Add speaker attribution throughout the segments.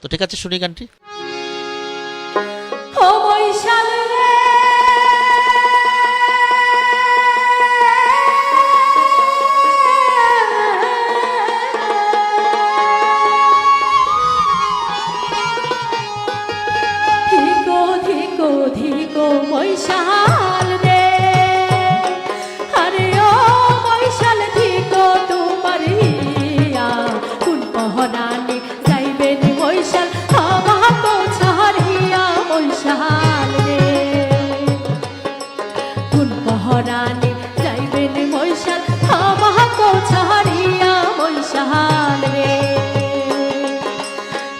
Speaker 1: তো ঠিক আছে, শুনি গানটি।
Speaker 2: ও বৈশাল রে ধিকো ধিকো ধিকো বৈশাল রে, আরে ও বৈশাল ধিকো তোমার হিয়া কোন পহরানি যাইবেন বৈশাল আমাকে ছাড়িয়া বৈশাল রে, কোন পহরানি যাইবেন বৈশাল আমাকে ছাড়িয়া বৈশাল রে,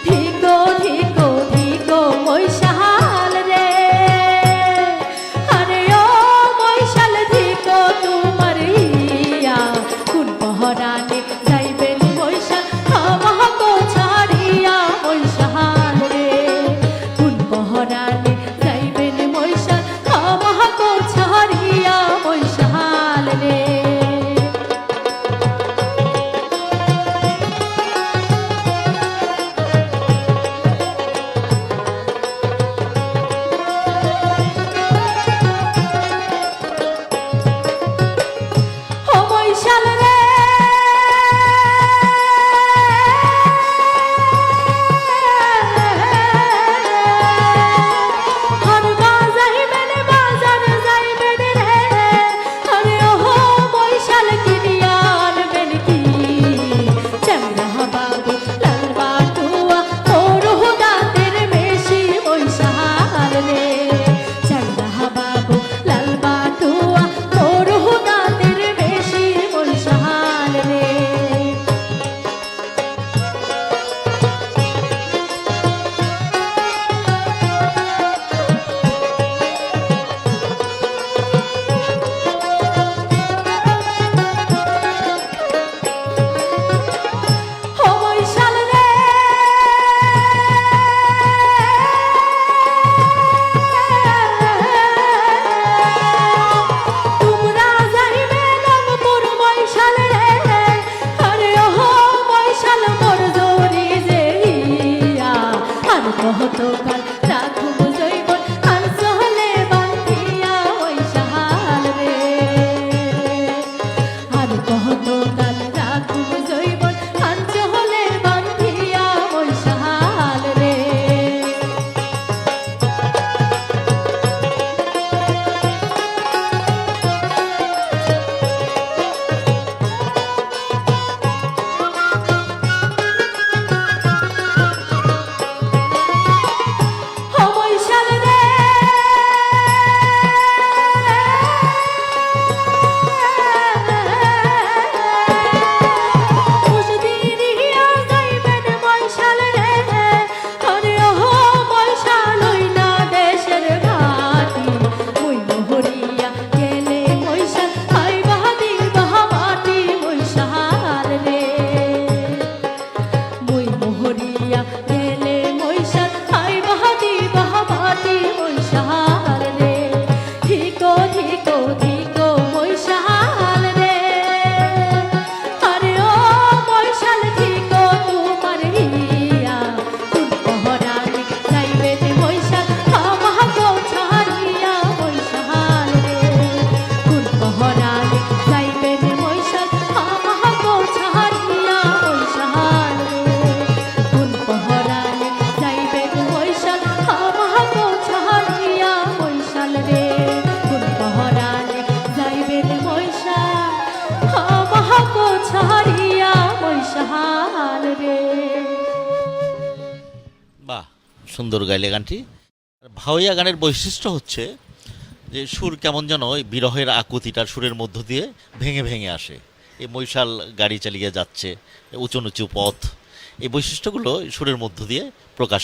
Speaker 2: ধিকো ধিকো ধিকো বৈশাল রে, আরে ও বৈশাল ধিকো তোমার হিয়া কোন পহরানি যাইবেন বৈশাল আমাকে ছাড়িয়া বৈশাল রে, কোন পহরানি যাইবেন বৈশাল আমাকে ছাড়িয়া বৈশাল রে। ও বৈশাল রে হর বাজাইবেন বাজার যাইবেন রে, আরে ও বৈশাল কিনিয়া আনবেন কি চাংরা বাবু লাল বাটুয়া ওরহ দাঁতের বেশি বৈশাল রে, চাংরা বাবু লাল বাটুয়া ওরহ দাঁতের বেশি বৈশাল রে। ও বৈশাল রে তোমরা যাইবে রংপুর বৈশাল রে, আরে ও বৈশাল মোর জোরি যেইয়া আর কতকাল রাখব জৈবন আর চলে বান্ধিয়া বৈশাল রে, আর কতকাল রাখব জৈবন আর চলে বান্ধিয়া বৈশাল রে। ও বৈশাল রে মুসদিরিয়া যাইবেন বৈশাল রে, আরে ও বৈশাল হইলা দেশের ঘাটি, ওই মোহরিয়া গেলে বৈশাল আইবা দিবা মাটি বৈশাল রে, মই মোহরিয়া গেলে বৈশাল আইবা দিবা মাটি বৈশাল রে, ধিকো ধিকো ধিকো বৈশাল রে, আরে ও বৈশাল ধিকো তোমার হিয়া কোন পহরানি যাইবেন বৈশাল আমাকে ছাড়িয়া বৈশাল রে, কোন পহরানি যাইবেন বৈশাল আমাকে ছাড়িয়া বৈশাল রে, কোন পহরানি যাইবেন বৈশাল আমাকে ছাড়িয়া বৈশাল রে, কোন পহরানি যাইবেন বৈশাল আমাকে ছাড়িয়া বৈশাল রে।
Speaker 1: বাহ, সুন্দর গাইলে গানটি। আর ভাওয়াইয়া গানের বৈশিষ্ট্য হচ্ছে যে সুর কেমন যেন ওই বিরহের আকুতিটার সুরের মধ্য দিয়ে ভেঙে ভেঙে আসে। এই মৈশাল গাড়ি চালিয়ে যাচ্ছে, উঁচু নিচু পথ, এই বৈশিষ্ট্যগুলো সুরের মধ্য দিয়ে প্রকাশ